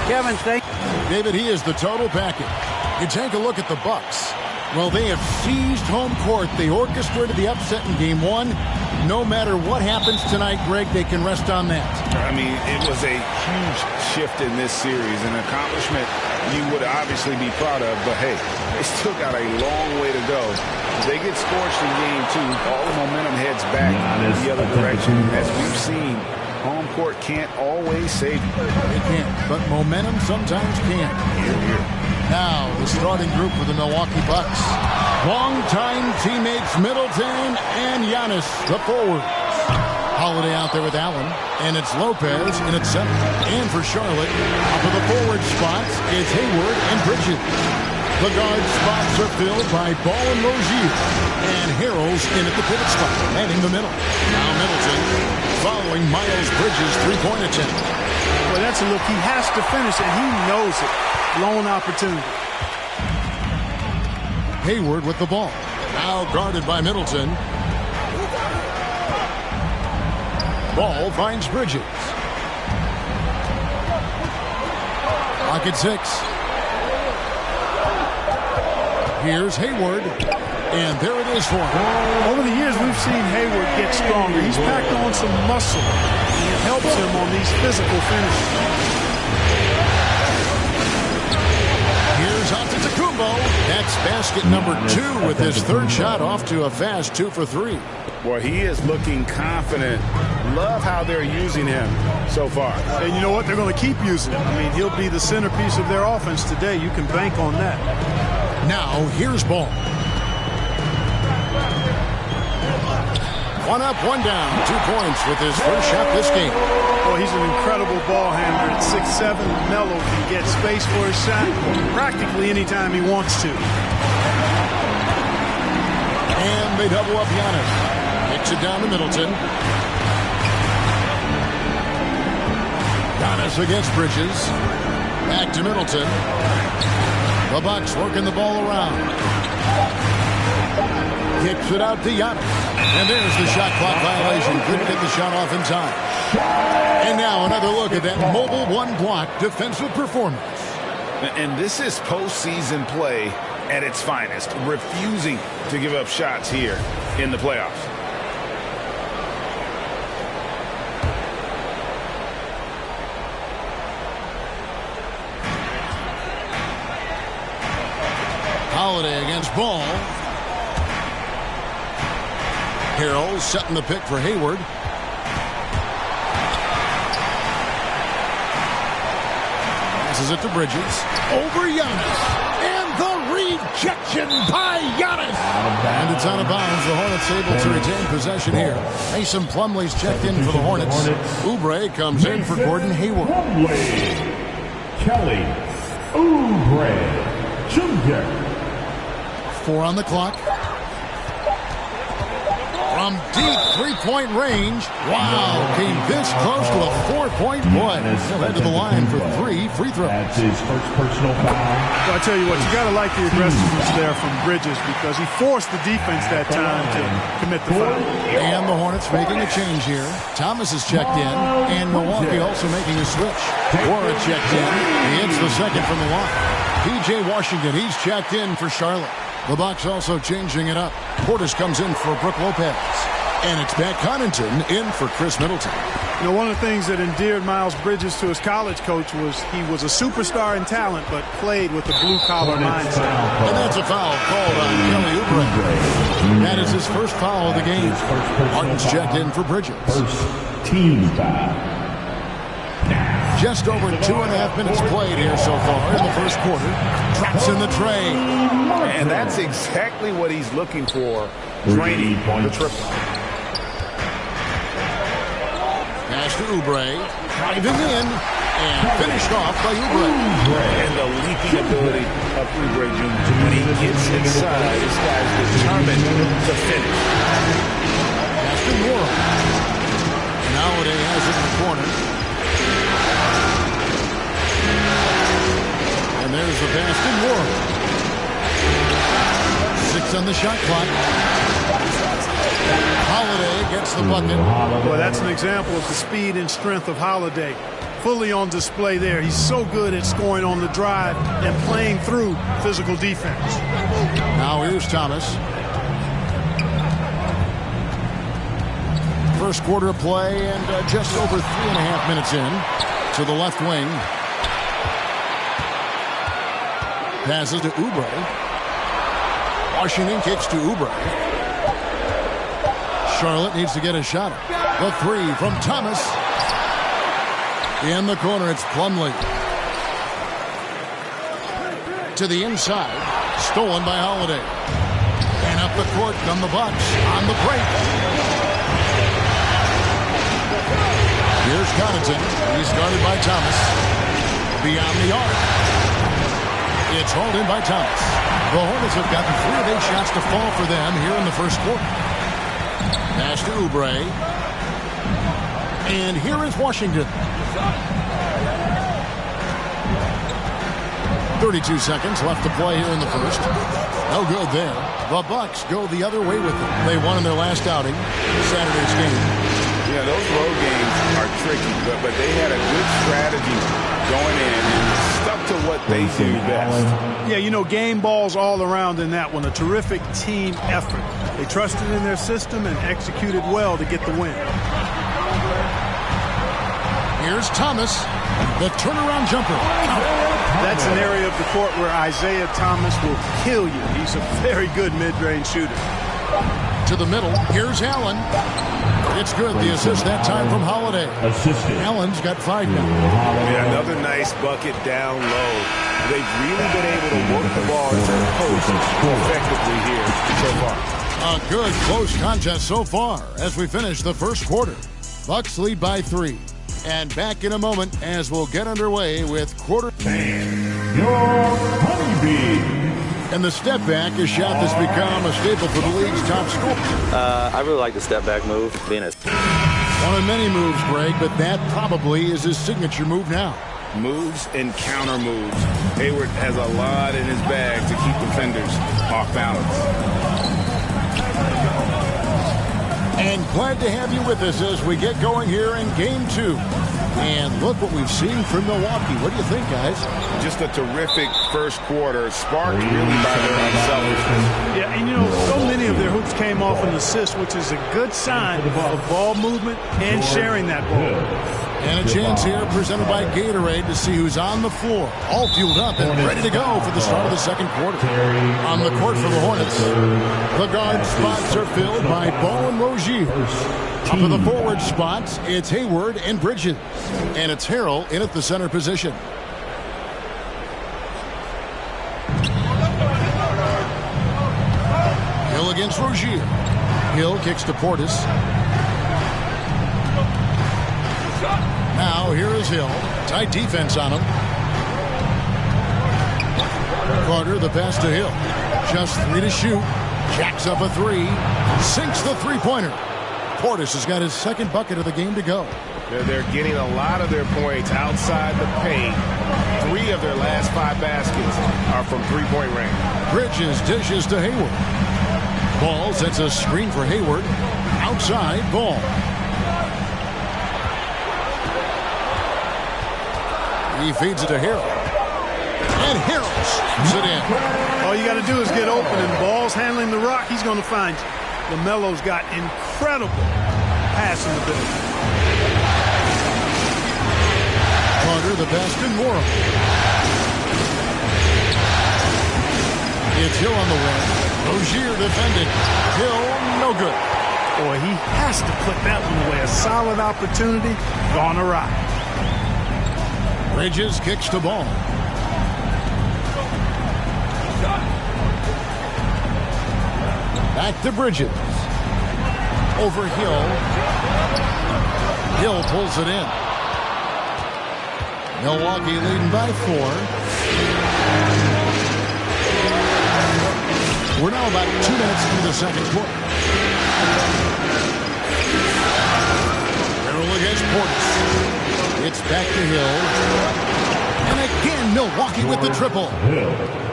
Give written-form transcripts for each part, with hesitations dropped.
Kevin, David, he is the total package. You take a look at the Bucks. Well, they have seized home court. They orchestrated the upset in Game 1. No matter what happens tonight, Greg, they can rest on that. I mean, it was a huge shift in this series, an accomplishment you would obviously be proud of, but hey, they still got a long way to go. If they get scorched in Game 2, all the momentum heads back the other direction. As we've seen, home court can't always save you. It can't, but momentum sometimes can. Here. Now, the starting group for the Milwaukee Bucks. Longtime teammates Middleton and Giannis, the forwards. Holiday out there with Allen, and it's Lopez in at center. And for Charlotte, up of the forward spots, it's Hayward and Bridges. The guard spots are filled by Ball and Rozier. And Harrell's in at the pivot spot, heading the middle. Now Middleton following Miles Bridges' three-point attempt. Well, that's a look. He has to finish, and he knows it. Lone opportunity. Hayward with the ball. Now guarded by Middleton. Ball finds Bridges. Clock at 6. Here's Hayward. And there it is for him. Over the years, we've seen Hayward get stronger. He's packed on some muscle. And it helps him on these physical finishes. Here's Antetokounmpo. That's basket number 2 with his third shot off to a fast 2 for 3. Well, he is looking confident. Love how they're using him so far. And you know what? They're going to keep using him. I mean, he'll be the centerpiece of their offense today. You can bank on that. Now, here's Ball. One up, one down. 2 points with his first shot this game. Well, he's an incredible ball handler. At 6'7", Melo can get space for his shot practically anytime he wants to. And they double up Giannis. Kicks it down to Middleton. Giannis against Bridges. Back to Middleton. The Bucks working the ball around. Kicks it out to Giannis. And there's the shot clock violation. Couldn't get the shot off in time. And now another look at that mobile one-block defensive performance. And this is postseason play at its finest. Refusing to give up shots here in the playoffs. Holiday against Ball. Harrell setting the pick for Hayward. Passes it to Bridges. Over Giannis. And the rejection by Giannis. And it's out of bounds. The Hornets able to retain possession here. Mason Plumlee's checked in for the Hornets. Oubre comes in for Gordon Hayward. Kelly Oubre Jr. 4 on the clock. From deep three-point range. Wow, came this close to a 4-point play. Led to the line for 3 free throws. That's his first personal foul. Well, I tell you what, you got to like the aggressiveness there from Bridges because he forced the defense that time to commit the foul. And the Hornets making a change here. Thomas is checked in, and Milwaukee also making a switch. Wara checked in. He hits the second from the line. P.J. Washington, he's checked in for Charlotte. The Bucks also changing it up. Portis comes in for Brook Lopez. And it's Matt Connaughton in for Chris Middleton. You know, one of the things that endeared Miles Bridges to his college coach was he was a superstar in talent, but played with a blue-collar mindset. And that's a foul called on Kelly Oubre. That is his first foul of the game. Martin's checked in for Bridges. First team foul. Just over 2.5 minutes played here so far in the first quarter. Drops in the tray. And that's exactly what he's looking for. Draining the triple. Pass to Oubre. Driving in. And finished off by Oubre. And the leaping ability of Oubre Jr. When he gets inside, this guy's determined to finish. Pass to Wara. Holiday has it in the corner. And there's the pass to Wara. 6 on the shot clock. Holiday gets the bucket. Well, that's an example of the speed and strength of Holiday. fully on display there. He's so good at scoring on the drive and playing through physical defense. Now here's Thomas. First quarter of play and just over 3.5 minutes in to the left wing. Passes to Oubre. Washington kicks to Oubre. Charlotte needs to get a shot. The three from Thomas. In the corner, it's Plumlee. To the inside. Stolen by Holiday. And up the court come the Bucks on the break. Here's Connaughton. He's guarded by Thomas. Beyond the arc. It's hauled in by Thomas. The Hornets have gotten 3 of 8 shots to fall for them here in the first quarter. Pass to Oubre. And here is Washington. 32 seconds left to play here in the first. No good there. The Bucks go the other way with them. They won in their last outing, Saturday's game. Yeah, those road games are tricky, but they had a good strategy going in and stuck to what they do best. Yeah, you know, game balls all around in that one. A terrific team effort. They trusted in their system and executed well to get the win. Here's Thomas, the turnaround jumper. That's an area of the court where Isaiah Thomas will kill you. He's a very good mid-range shooter. To the middle, here's Allen. It's good. The assist that time from Holiday. Allen's got 5 now. Yeah, another nice bucket down low. They've really been able to work the ball to the post effectively here so far. A good close contest so far as we finish the first quarter. Bucks lead by 3. And back in a moment as we'll get underway with quarter. Your honeybee. And the step back, a shot that's become a staple for the league's top scorer. I really like the step back move. Being One of many moves, Greg, but that probably is his signature move now. Moves and counter moves. Hayward has a lot in his bag to keep defenders off balance. And glad to have you with us as we get going here in Game 2. And look what we've seen from Milwaukee. What do you think, guys? Just a terrific first quarter, sparked really by their unselfishness. Yeah, and you know, so many of their hoops came off an assist, which is a good sign of ball movement and sharing that ball. And a chance here presented by Gatorade to see who's on the floor, all fueled up and ready to go for the start of the second quarter. On the court for the Hornets, the guard spots are filled by Ball and Rozier. Up to the forward spots, it's Hayward and Bridges. And it's Harrell in at the center position. Hill against Rozier. Hill kicks to Portis. Now here is Hill. Tight defense on him. Carter the pass to Hill. Just 3 to shoot. Jacks up a 3. Sinks the three-pointer. Portis has got his second bucket of the game to go. They're getting a lot of their points outside the paint. 3 of their last 5 baskets are from three-point range. Bridges dishes to Hayward. Ball sets a screen for Hayward. Outside, Ball. He feeds it to Harrell. And Harrell shoots it in. All you got to do is get open, and Ball's handling the rock. He's going to find you. LaMelo's got incredible passing ability. Carter the best in world. It's Hill on the wing. Rozier defending. Hill, no good. Boy, he has to put that one away. A solid opportunity, gone awry. Bridges kicks to Ball. Back to Bridges. Over Hill. Hill pulls it in. Milwaukee leading by 4. We're now about 2 minutes into the second quarter. Harrell against Portis. It's back to Hill. And again, Milwaukee with the triple.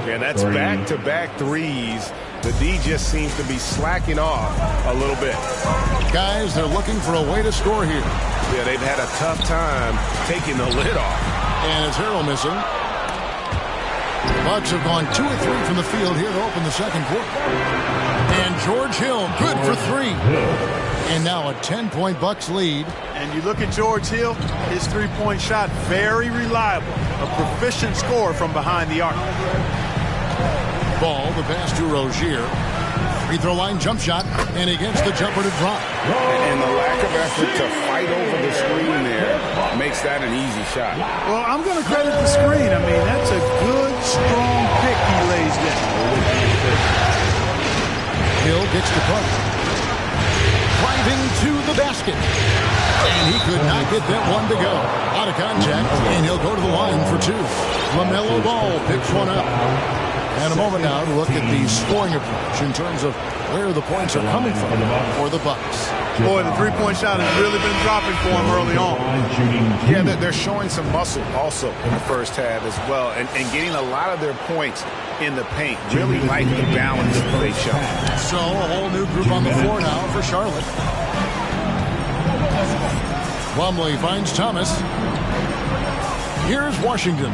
Yeah, that's back-to-back threes. The D just seems to be slacking off a little bit. Guys, they're looking for a way to score here. Yeah, they've had a tough time taking the lid off. And it's Harrell missing. The Bucks have gone 2 of 3 from the field here to open the second quarter. And George Hill, good for 3. And now a 10-point Bucks lead. And you look at George Hill, his three-point shot, very reliable. A proficient scorer from behind the arc. Ball, the pass to Rozier. Free throw line jump shot, and he gets the jumper to drop. And the lack of effort to fight over the screen there makes that an easy shot. Well, I'm going to credit the screen. I mean, that's a good, strong pick he lays there. Hill gets the puck. Driving to the basket. And he could not get that one to go. Out of contact, and he'll go to the line for 2. LaMelo Ball picks one up. And a moment now to look at the scoring approach in terms of where the points are coming from for the Bucks. Boy, the three-point shot has really been dropping for him early on. Yeah, they're showing some muscle also in the first half as well, and getting a lot of their points in the paint. Really like the balance they've shown. So a whole new group on the floor now for Charlotte. Plumlee finds Thomas. Here's Washington.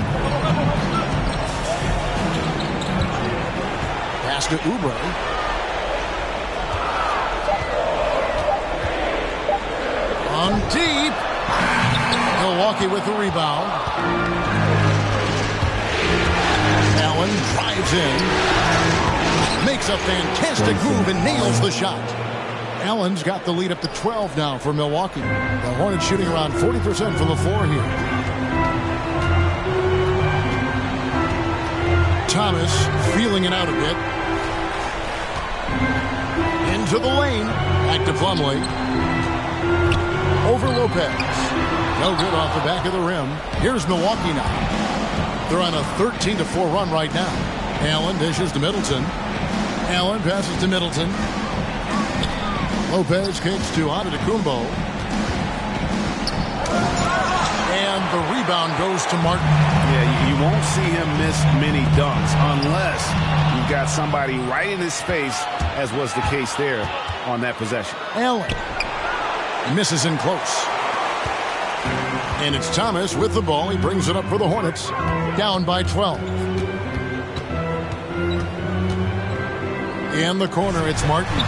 Pass to Oubre. On deep. Milwaukee with the rebound. Allen drives in. Makes a fantastic move and nails the shot. Allen's got the lead up to 12 now for Milwaukee. The Hornets shooting around 40% from the floor here. Thomas feeling it out a bit. Into the lane. Back to Plumlee. Over Lopez. No good off the back of the rim. Here's Milwaukee now. They're on a 13-4 run right now. Allen dishes to Middleton. Allen passes to Middleton. Lopez kicks to Antetokounmpo. And the rebound goes to Martin. Yeah, you won't see him miss many dunks unless you've got somebody right in his face, as was the case there on that possession. Allen misses in close. And it's Thomas with the ball. He brings it up for the Hornets. Down by 12. In the corner, it's Martin.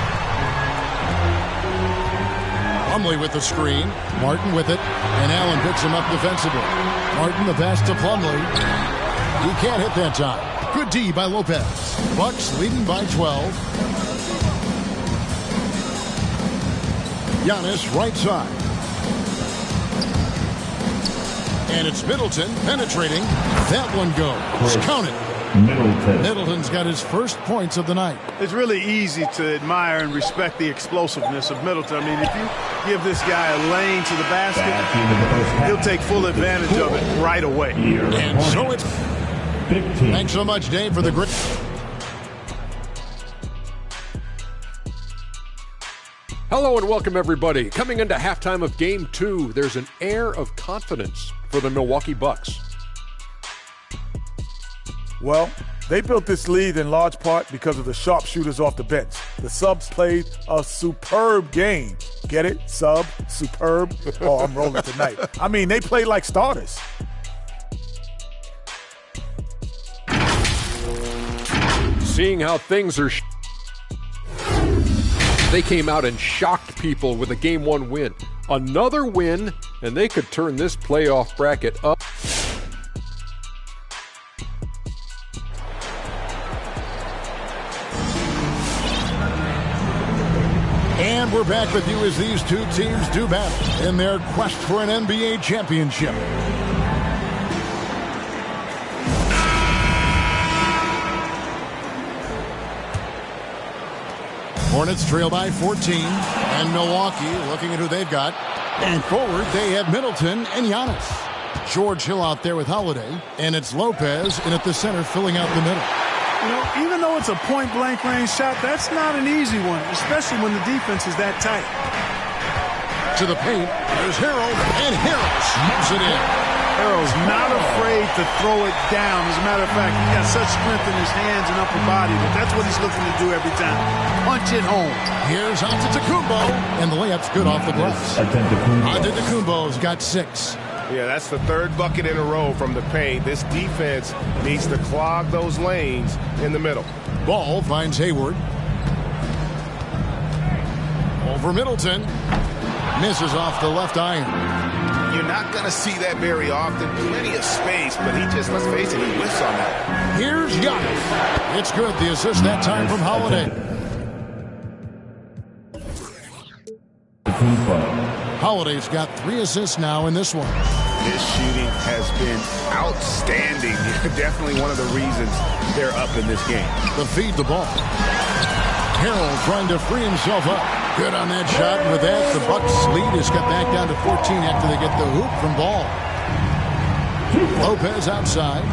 Plumlee with the screen. Martin with it. And Allen picks him up defensively. Martin the pass to Plumlee. He can't hit that time. Good D by Lopez. Bucks leading by 12. Giannis right side. And it's Middleton penetrating. That one goes. Count it. Middleton's got his first points of the night. It's really easy to admire and respect the explosiveness of Middleton. I mean, if you give this guy a lane to the basket, he'll take full advantage of it right away. And so it's... Thanks so much, Dave, for the great... Hello and welcome, everybody. Coming into halftime of Game 2, there's an air of confidence for the Milwaukee Bucks. Well, they built this lead in large part because of the sharpshooters off the bench. The subs played a superb game. Get it? Sub? Superb? Oh, I'm rolling tonight. I mean, they played like starters. Seeing how things are... They came out and shocked people with a Game 1 win. Another win, and they could turn this playoff bracket up. And we're back with you as these two teams do battle in their quest for an NBA championship. Hornets trail by 14, and Milwaukee looking at who they've got. And forward, they have Middleton and Giannis. George Hill out there with Holiday, and it's Lopez in at the center filling out the middle. You know, even though it's a point-blank range shot, that's not an easy one, especially when the defense is that tight. To the paint, there's Harrell, and Harrell shoots it in. Harrell's not afraid to to throw it down. As a matter of fact, he's got such strength in his hands and upper body that that's what he's looking to do every time. Punch it home. Here's Antetokounmpo, and the layup's good off the glass. Antetokounmpo's got 6. Yeah, that's the third bucket in a row from the paint. This defense needs to clog those lanes in the middle. Ball finds Hayward. Over Middleton. Misses off the left iron. You're not going to see that very often. Plenty of space, but he just, let's face it, he whiffs on that. Here's Giannis. It's good. The assist that time from Holiday. Holiday's got 3 assists now in this one. His shooting has been outstanding. Definitely one of the reasons they're up in this game. To feed the ball. Harrell trying to free himself up. Good on that shot. And with that, the Bucks lead is cut back down to 14 after they get the hoop from Ball. Lopez outside.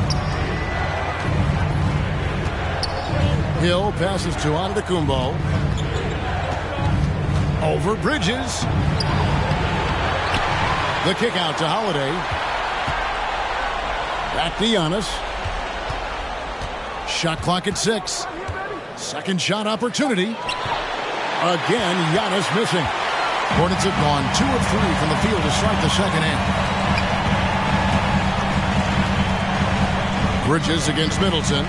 Hill passes to Antetokounmpo. Over Bridges. The kick out to Holiday. Back to Giannis. Shot clock at 6. Second shot opportunity. Again, Giannis missing. Hornets have gone 2 of 3 from the field to start the second half. Bridges against Middleton.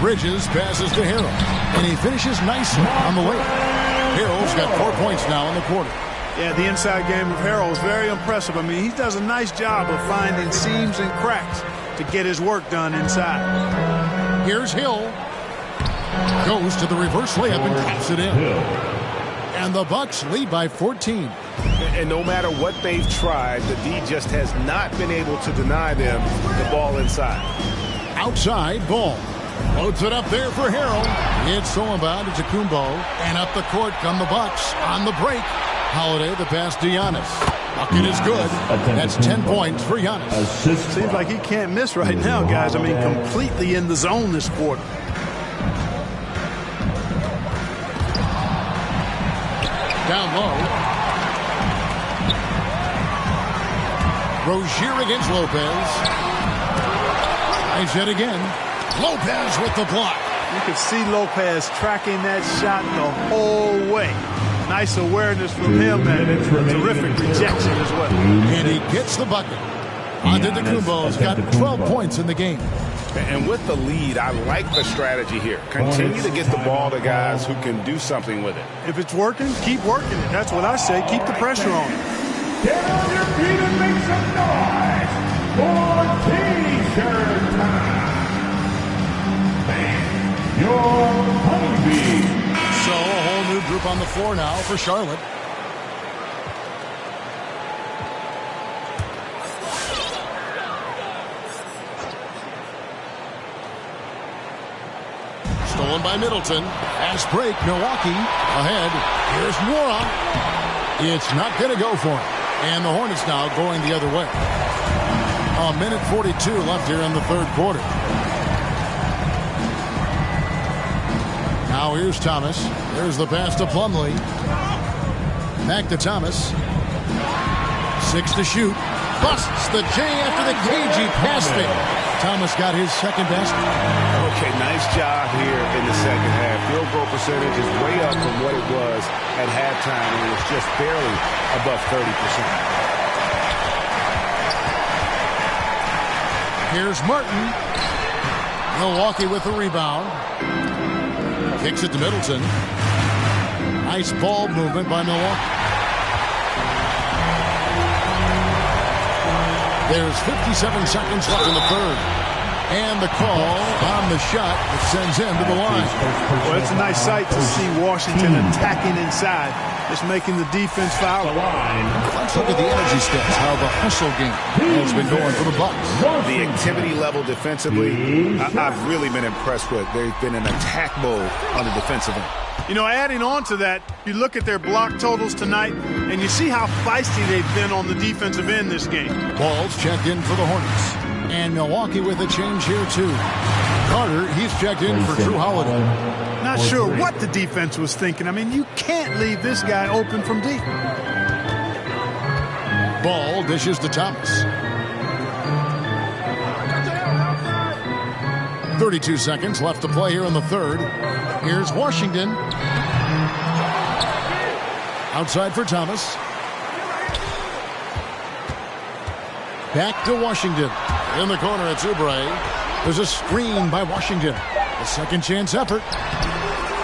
Bridges passes to Harrell. And he finishes nicely on the way. Harrell's got 4 points now in the quarter. Yeah, the inside game of Harrell is very impressive. I mean, he does a nice job of finding seams and cracks to get his work done inside. Here's Hill. Goes to the reverse layup and taps it in. And the Bucks lead by 14. And no matter what they've tried, the D just has not been able to deny them the ball inside. Outside, Ball. Loads it up there for Harrell. It's all about Antetokounmpo. And up the court come the Bucks on the break. Holiday, the pass to Giannis. Bucket is good. That's 10 points for Giannis. Seems like he can't miss right now, guys. I mean, completely in the zone this quarter. Down low. Rozier against Lopez. Nice hit again. Lopez with the block. You could see Lopez tracking that shot the whole way. Nice awareness from him and terrific rejection as well. And he gets the bucket. Antetokounmpo's got 12 points in the game. And with the lead, I like the strategy here. Continue to get the ball to guys who can do something with it. If it's working, keep working it. That's what I say. Keep the pressure on it. Get on your feet and make some noise for T-shirt time. Your honeybee. So a whole new group on the floor now for Charlotte. Stolen by Middleton. Fast break, Milwaukee ahead. Here's Nwora. It's not going to go for him. And the Hornets now going the other way. A minute 42 left here in the third quarter. Now here's Thomas. There's the pass to Plumlee. Back to Thomas. 6 to shoot. Busts the J after the cagey pass fake. Thomas got his second basket. Okay, nice job here in the second half. Field goal percentage is way up from what it was at halftime, and it's just barely above 30%. Here's Martin. Milwaukee with the rebound. Kicks it to Middleton. Nice ball movement by Milwaukee. There's 57 seconds left in the third. And the call on the shot that sends him to the line. Well, it's a nice sight to see Washington attacking inside. Just making the defense foul. Let's look at the energy stats, how the hustle game has been going for the Bucks. The activity level defensively, I've really been impressed with. They've been in attack mode on the defensive end. You know, adding on to that, you look at their block totals tonight, and you see how feisty they've been on the defensive end this game. Ball's checked in for the Hornets. And Milwaukee with a change here, too. Carter, he's checked in for Drew Holiday. Not sure what the defense was thinking. I mean, you can't leave this guy open from deep. Ball dishes to Thomas. 32 seconds left to play here in the third. Here's Washington. Outside for Thomas. Back to Washington. In the corner, it's Oubre. There's a screen by Washington. A second chance effort.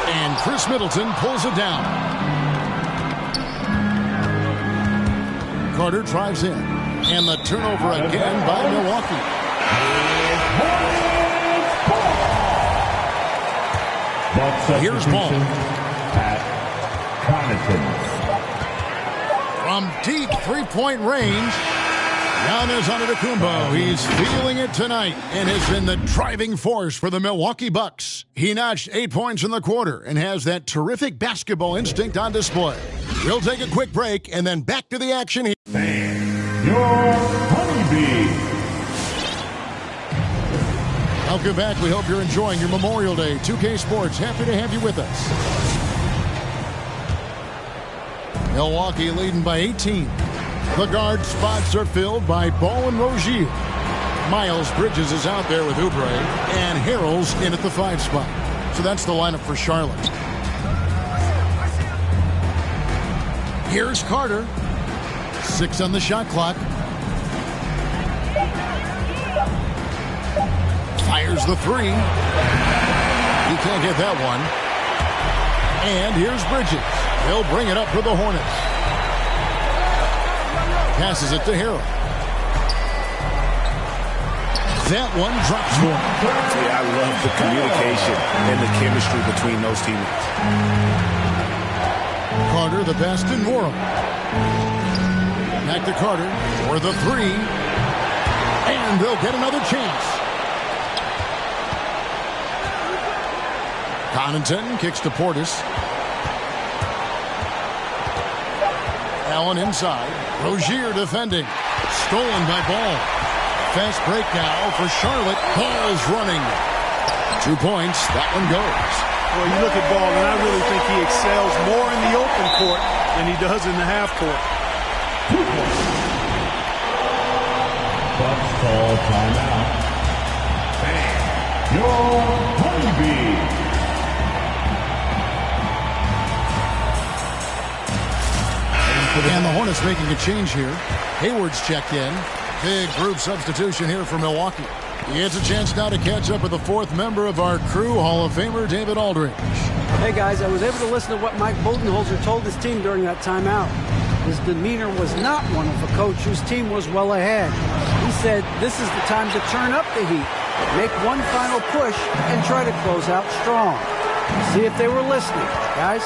And Chris Middleton pulls it down. Carter drives in. And the turnover again by Milwaukee. Here's Ball. At Connaughton. From deep three-point range, Giannis Antetokounmpo. He's feeling it tonight and has been the driving force for the Milwaukee Bucks. He notched 8 points in the quarter and has that terrific basketball instinct on display. We'll take a quick break and then back to the action here. Your Honeybee. Welcome back. We hope you're enjoying your Memorial Day. 2K Sports, happy to have you with us. Milwaukee leading by 18. The guard spots are filled by Ball and Rozier. Miles Bridges is out there with Oubre, and Harrell's in at the 5 spot. So that's the lineup for Charlotte. Here's Carter. 6 on the shot clock. Fires the 3. He can't get that one. And here's Bridges. He'll bring it up for the Hornets. Passes it to Harrell. That one drops one. Yeah, I love the communication and the chemistry between those teammates. Carter, the best in world. Back to Carter for the 3. And they'll get another chance. Connaughton kicks to Portis. Allen inside. Rozier defending. Stolen by Ball. Fast break now for Charlotte. Ball's running. 2 points. That one goes. Well, you look at Ball, and I really think he excels more in the open court than he does in the half court. Bucks call timeout. Your Honeybee. And the Hornets making a change here. Hayward's checked in. Big group substitution here for Milwaukee. He gets a chance now to catch up with the 4th member of our crew, Hall of Famer David Aldridge. Hey guys, I was able to listen to what Mike Budenholzer told his team during that timeout. His demeanor was not one of a coach whose team was well ahead. He said this is the time to turn up the heat, make one final push, and try to close out strong. See if they were listening, guys.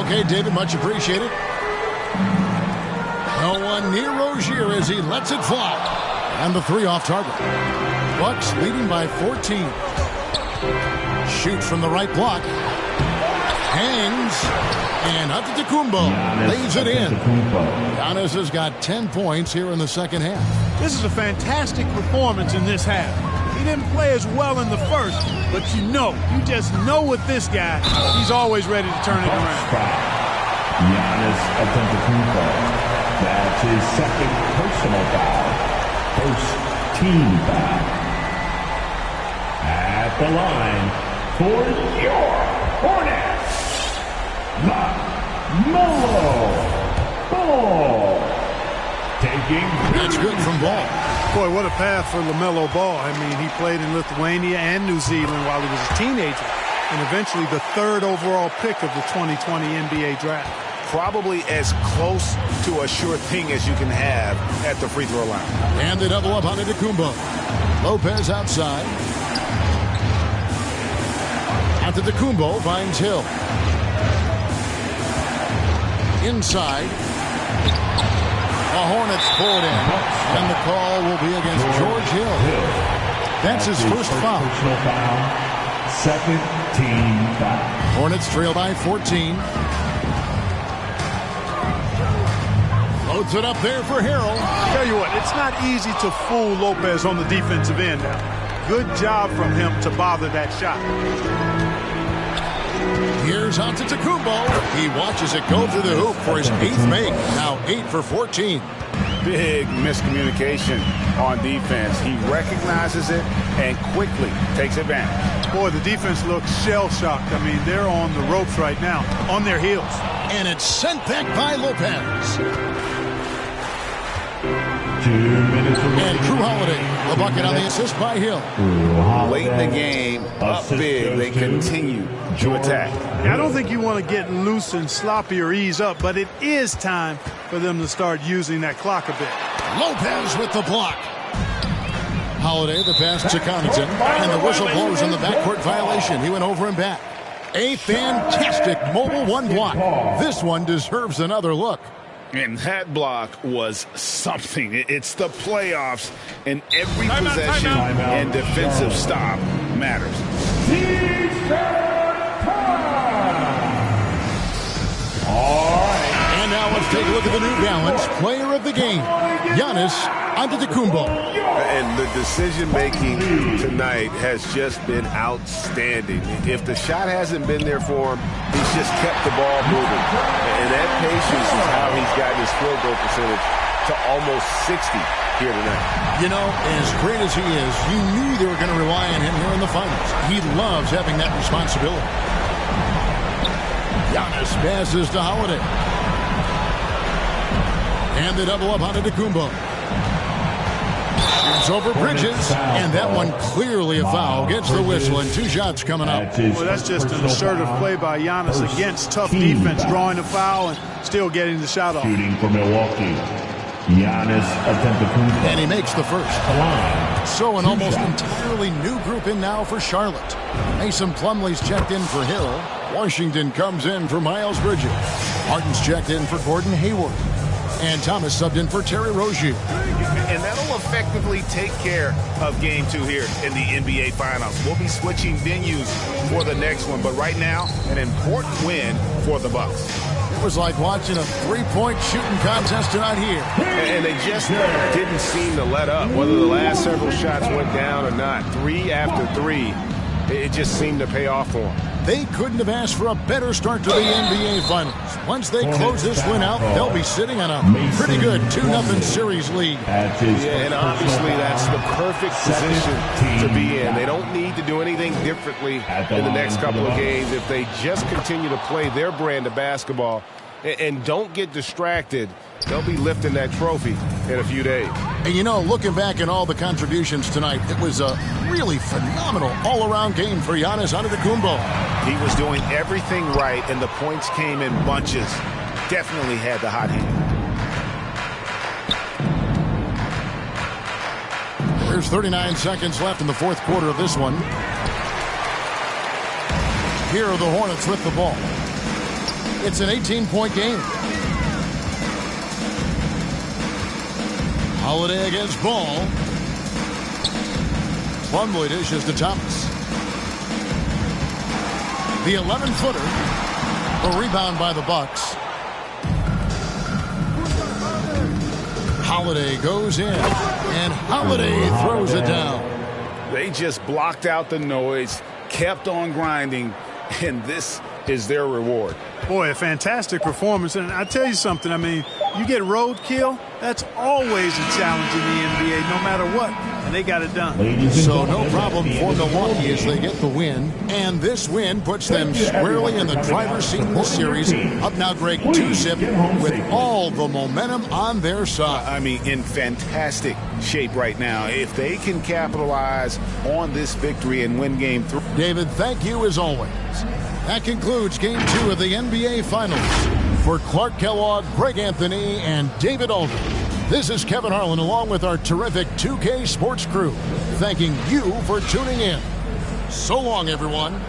Okay, David, much appreciated. No one near Rozier as he lets it fly. And the 3 off target. Bucks leading by 14. Shoots from the right block. Hangs. And Antetokounmpo lays it in. Giannis has got 10 points here in the second half. This is a fantastic performance in this half. He didn't play as well in the first, but you just know with this guy, he's always ready to turn it around. Giannis Antetokounmpo. That's his second personal foul. First team foul. At the line for your Hornets, LaMelo Ball. That's good from Ball. Boy, what a path for LaMelo Ball. I mean, he played in Lithuania and New Zealand while he was a teenager, and eventually the 3rd overall pick of the 2020 NBA draft. Probably as close to a sure thing as you can have at the free throw line. And they double up on Antetokounmpo. Lopez outside. Antetokounmpo finds Hill. Inside. The Hornets pull it in. And the call will be against George Hill. That's his first foul. Second team foul. Hornets trail by 14. Loads it up there for Harrell. Tell you what, it's not easy to fool Lopez on the defensive end now. Good job from him to bother that shot. Here's Antetokounmpo. He watches it go through the hoop for his 8th make. Now 8 for 14. big miscommunication on defense. He recognizes it and quickly takes advantage. Boy, the defense looks shell-shocked. I mean, they're on the ropes right now, on their heels. And it's sent back by Lopez. 2 minutes remaining. And Drew Holiday, the bucket on the assist by Hill. Late in the game, up big, they continue to attack. I don't think you want to get loose and sloppy or ease up, but it is time for them to start using that clock a bit. Lopez with the block. Holiday, the pass to Connaughton, and the whistle blows on the backcourt violation. He went over and back. A fantastic mobile one block. This one deserves another look. And that block was something. It's the playoffs, and every possession and defensive stop matters. And now let's take a look at the New Balance player of the game, Giannis Antetokounmpo. And the decision-making tonight has just been outstanding. If the shot hasn't been there for him, he's just kept the ball moving. And that patience is how he's gotten his field goal percentage to almost 60 here tonight. You know, as great as he is, you knew they were going to rely on him here in the finals. He loves having that responsibility. Giannis passes to Holiday. And they double up on Antetokounmpo. It's over Bridges, and that one clearly a foul. Gets the whistle, and 2 shots coming up. Well, that's just an assertive play by Giannis against tough defense, drawing a foul and still getting the shot off. Shooting for Milwaukee, Giannis Antetokounmpo. And he makes the first. So an almost entirely new group in now for Charlotte. Mason Plumlee's checked in for Hill. Washington comes in for Miles Bridges. Harden's checked in for Gordon Hayward. And Thomas subbed in for Terry Rozier. And that'll effectively take care of Game 2 here in the NBA Finals. We'll be switching venues for the next one, but right now, an important win for the Bucks. It was like watching a three-point shooting contest tonight here. And they just didn't seem to let up. Whether the last several shots went down or not, 3 after 3, it just seemed to pay off for them. They couldn't have asked for a better start to the NBA Finals. Once they close this win out, they'll be sitting on a pretty good 2-0 series lead. Yeah, and obviously that's the perfect position to be in. They don't need to do anything differently in the next couple of games if they just continue to play their brand of basketball and don't get distracted. They'll be lifting that trophy in a few days. And you know, looking back at all the contributions tonight, it was a really phenomenal all-around game for Giannis Antetokounmpo. He was doing everything right, and the points came in bunches. Definitely had the hot hand. There's 39 seconds left in the fourth quarter of this one. Here are the Hornets with the ball. It's an 18-point game. Holiday against Ball. Plumlee dishes to Thomas. The 11-footer. A rebound by the Bucks. Holiday goes in, and Holiday throws it down. They just blocked out the noise, kept on grinding, and this is their reward. Boy, a fantastic performance. And I tell you something, I mean, you get roadkill, that's always a challenge in the NBA, no matter what. And they got it done. So no problem for Milwaukee as they get the win. And this win puts them squarely in the driver's seat in the series. Up now, Greg, 2-zip with all the momentum on their side. I mean, in fantastic shape right now. If they can capitalize on this victory and win Game 3. David, thank you as always. That concludes Game 2 of the NBA Finals. For Clark Kellogg, Greg Anthony, and David Aldridge, this is Kevin Harlan along with our terrific 2K Sports crew, thanking you for tuning in. So long, everyone.